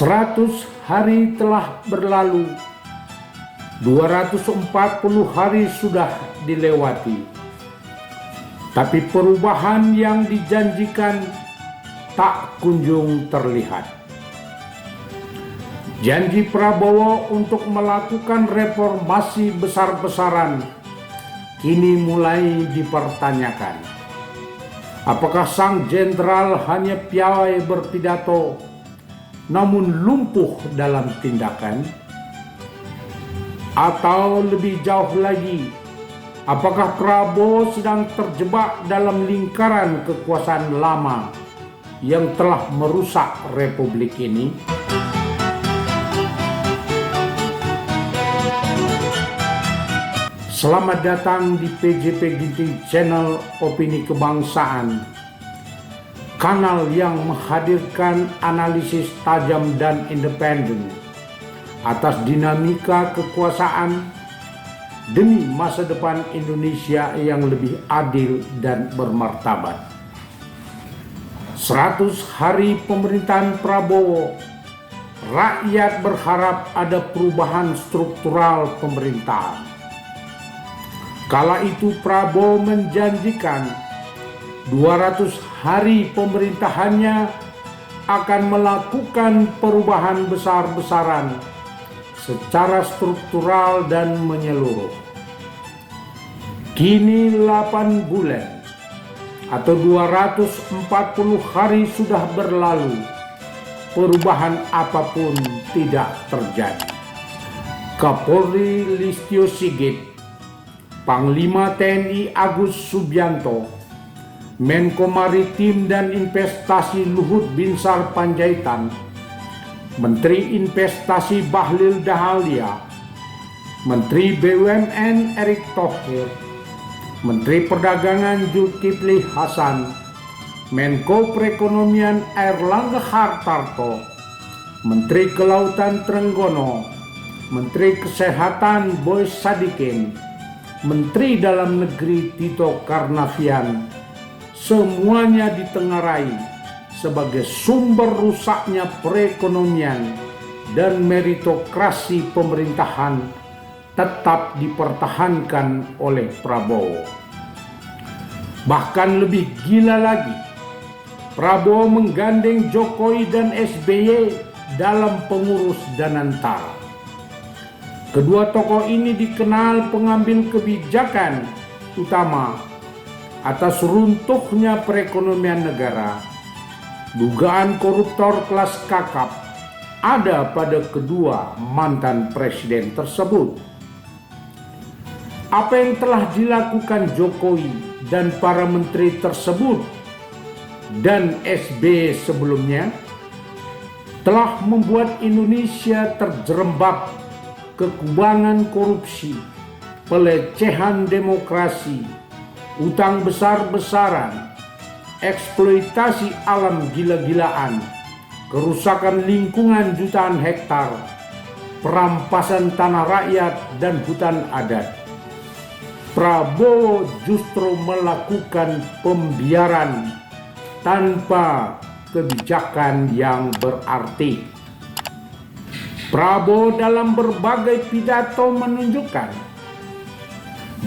100 hari telah berlalu, 240 hari sudah dilewati, tapi perubahan yang dijanjikan tak kunjung terlihat. Janji Prabowo untuk melakukan reformasi besar-besaran kini mulai dipertanyakan. Apakah sang jenderal hanya piawai berpidato namun lumpuh dalam tindakan? Atau lebih jauh lagi, apakah Prabowo sedang terjebak dalam lingkaran kekuasaan lama yang telah merusak republik ini? Selamat datang di PJP Ginting Channel Opini Kebangsaan, kanal yang menghadirkan analisis tajam dan independen atas dinamika kekuasaan demi masa depan Indonesia yang lebih adil dan bermartabat. 100 hari pemerintahan Prabowo, rakyat berharap ada perubahan struktural pemerintahan. Kala itu Prabowo menjanjikan 200 hari pemerintahannya akan melakukan perubahan besar-besaran secara struktural dan menyeluruh. Kini 8 bulan atau 240 hari sudah berlalu, perubahan apapun tidak terjadi. Kapolri Listio Sigit, Panglima TNI Agus Subianto, Menko Maritim dan Investasi Luhut Binsar Panjaitan, Menteri Investasi Bahlil Dahalia, Menteri BUMN Erick Thohir, Menteri Perdagangan Zulkifli Hasan, Menko Perekonomian Airlangga Hartarto, Menteri Kelautan Trenggono, Menteri Kesehatan Boy Sadikin, Menteri Dalam Negeri Tito Karnavian, semuanya ditengarai sebagai sumber rusaknya perekonomian dan meritokrasi pemerintahan tetap dipertahankan oleh Prabowo. Bahkan lebih gila lagi, Prabowo menggandeng Jokowi dan SBY dalam pengurus Danantara. Kedua tokoh ini dikenal pengambil kebijakan utama atas runtuhnya perekonomian negara. Dugaan koruptor kelas kakap ada pada kedua mantan presiden tersebut. Apa yang telah dilakukan Jokowi dan para menteri tersebut dan SBY sebelumnya telah membuat Indonesia terjerembab kekubangan korupsi, pelecehan demokrasi, utang besar-besaran, eksploitasi alam gila-gilaan, kerusakan lingkungan jutaan hektar, perampasan tanah rakyat dan hutan adat. Prabowo justru melakukan pembiaran tanpa kebijakan yang berarti. Prabowo dalam berbagai pidato menunjukkan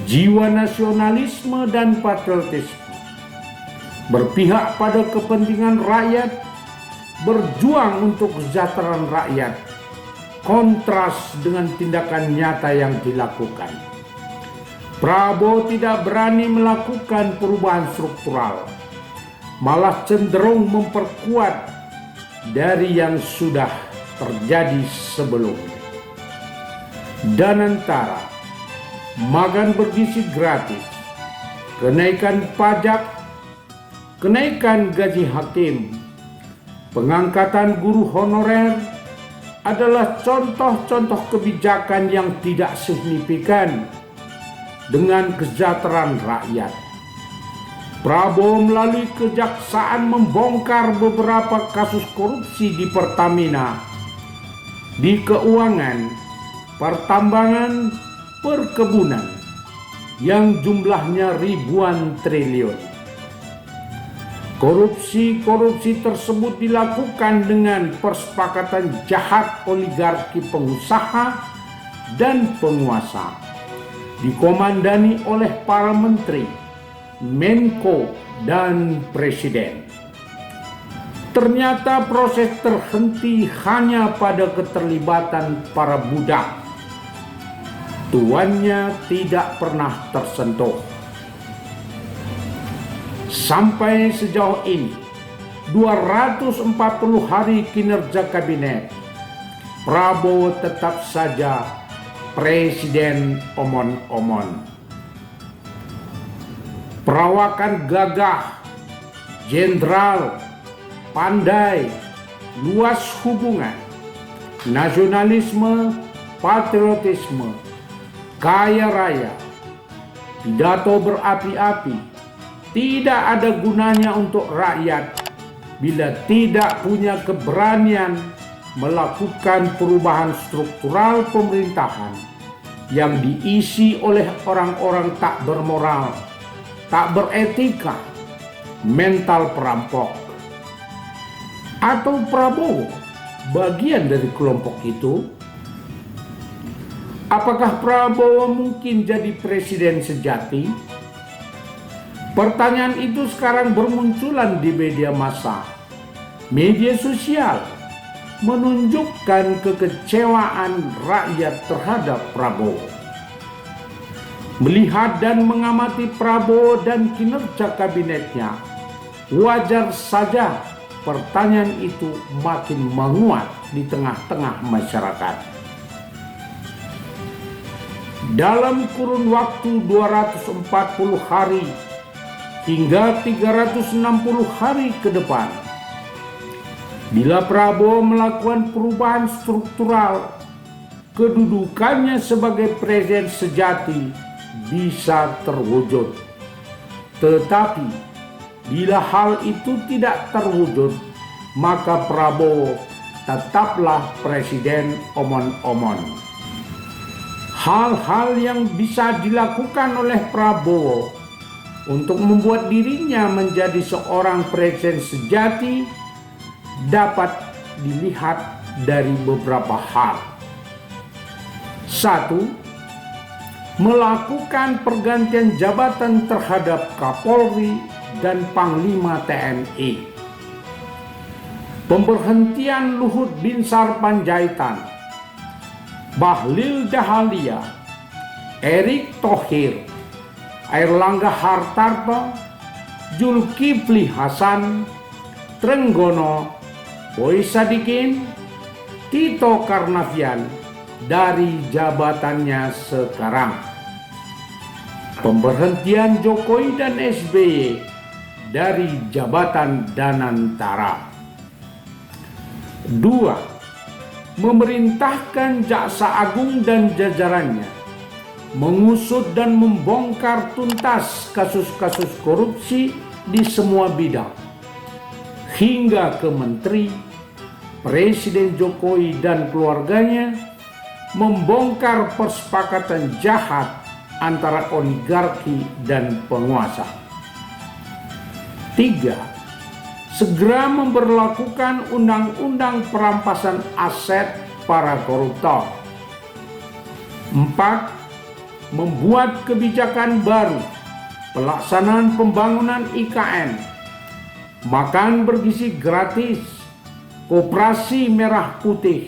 jiwa nasionalisme dan patriotisme, berpihak pada kepentingan rakyat, berjuang untuk kesejahteraan rakyat, kontras dengan tindakan nyata yang dilakukan. Prabowo tidak berani melakukan perubahan struktural, malah cenderung memperkuat dari yang sudah terjadi sebelumnya. Danantara, makan bergizi gratis, kenaikan pajak, kenaikan gaji hakim, pengangkatan guru honorer adalah contoh-contoh kebijakan yang tidak signifikan dengan kesejahteraan rakyat. Prabowo melalui kejaksaan membongkar beberapa kasus korupsi di Pertamina, di keuangan, pertambangan, perkebunan yang jumlahnya ribuan triliun. Korupsi tersebut dilakukan dengan persepakatan jahat oligarki pengusaha dan penguasa, dikomandani oleh para menteri, Menko, dan presiden. Ternyata proses terhenti hanya pada keterlibatan para budak. Tuannya tidak pernah tersentuh. Sampai sejauh ini, 240 hari kinerja kabinet, Prabowo tetap saja presiden omon-omon. Perawakan gagah, jenderal, pandai, luas hubungan, nasionalisme, patriotisme, kaya raya, pidato berapi-api, tidak ada gunanya untuk rakyat bila tidak punya keberanian melakukan perubahan struktural pemerintahan yang diisi oleh orang-orang tak bermoral, tak beretika, mental perampok. Atau Prabowo bagian dari kelompok itu? Apakah Prabowo mungkin jadi presiden sejati? Pertanyaan itu sekarang bermunculan di media massa. Media sosial menunjukkan kekecewaan rakyat terhadap Prabowo. Melihat dan mengamati Prabowo dan kinerja kabinetnya, wajar saja pertanyaan itu makin menguat di tengah-tengah masyarakat. Dalam kurun waktu 240 hari hingga 360 hari ke depan, bila Prabowo melakukan perubahan struktural, kedudukannya sebagai presiden sejati bisa terwujud. Tetapi bila hal itu tidak terwujud, maka Prabowo tetaplah presiden omon-omon. Hal-hal yang bisa dilakukan oleh Prabowo untuk membuat dirinya menjadi seorang presiden sejati dapat dilihat dari beberapa hal. 1. Melakukan pergantian jabatan terhadap Kapolri dan Panglima TNI. Pemberhentian Luhut Binsar Panjaitan, Bahlil Dahalia, Erick Thohir, Airlangga Hartarto, Zulkifli Hasan, Trenggono, Boy Sadikin, Tito Karnavian dari jabatannya sekarang. Pemberhentian Jokowi dan SBY dari jabatan Danantara. 2. Memerintahkan Jaksa Agung dan jajarannya mengusut dan membongkar tuntas kasus-kasus korupsi di semua bidang, hingga ke menteri, Presiden Jokowi dan keluarganya membongkar persepakatan jahat antara oligarki dan penguasa. 3. Segera memberlakukan undang-undang perampasan aset para koruptor. 4. Membuat kebijakan baru pelaksanaan pembangunan IKN, makan bergizi gratis, koperasi merah putih,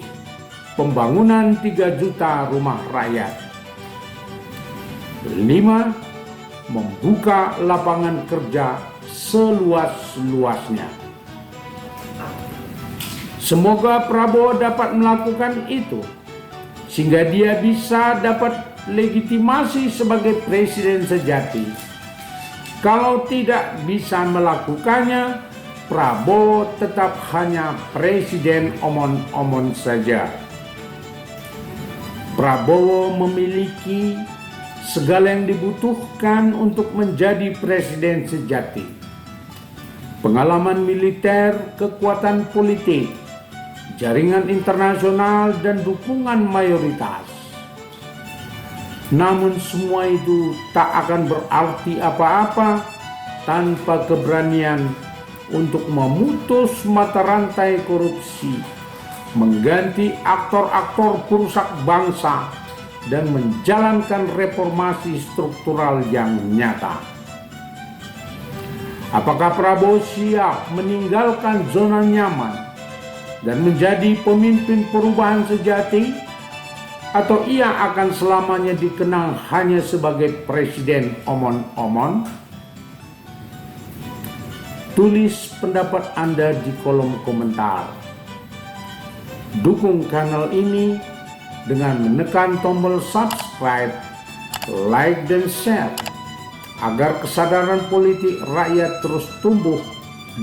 pembangunan 3 juta rumah rakyat. 5. Membuka lapangan kerja seluas-luasnya. Semoga Prabowo dapat melakukan itu, sehingga dia bisa dapat legitimasi sebagai presiden sejati. Kalau tidak bisa melakukannya, Prabowo tetap hanya presiden omon-omon saja. Prabowo memiliki segala yang dibutuhkan untuk menjadi presiden sejati. Pengalaman militer, kekuatan politik, jaringan internasional, dan dukungan mayoritas. Namun semua itu tak akan berarti apa-apa tanpa keberanian untuk memutus mata rantai korupsi, mengganti aktor-aktor perusak bangsa, dan menjalankan reformasi struktural yang nyata. Apakah Prabowo siap meninggalkan zona nyaman dan menjadi pemimpin perubahan sejati, atau ia akan selamanya dikenang hanya sebagai presiden omon-omon? Tulis pendapat Anda di kolom komentar. Dukung kanal ini dengan menekan tombol subscribe, like, dan share agar kesadaran politik rakyat terus tumbuh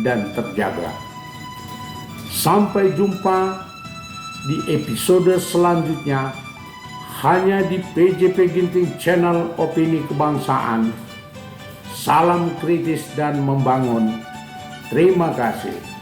dan terjaga. Sampai jumpa di episode selanjutnya hanya di PJP Ginting Channel Opini Kebangsaan. Salam kritis dan membangun. Terima kasih.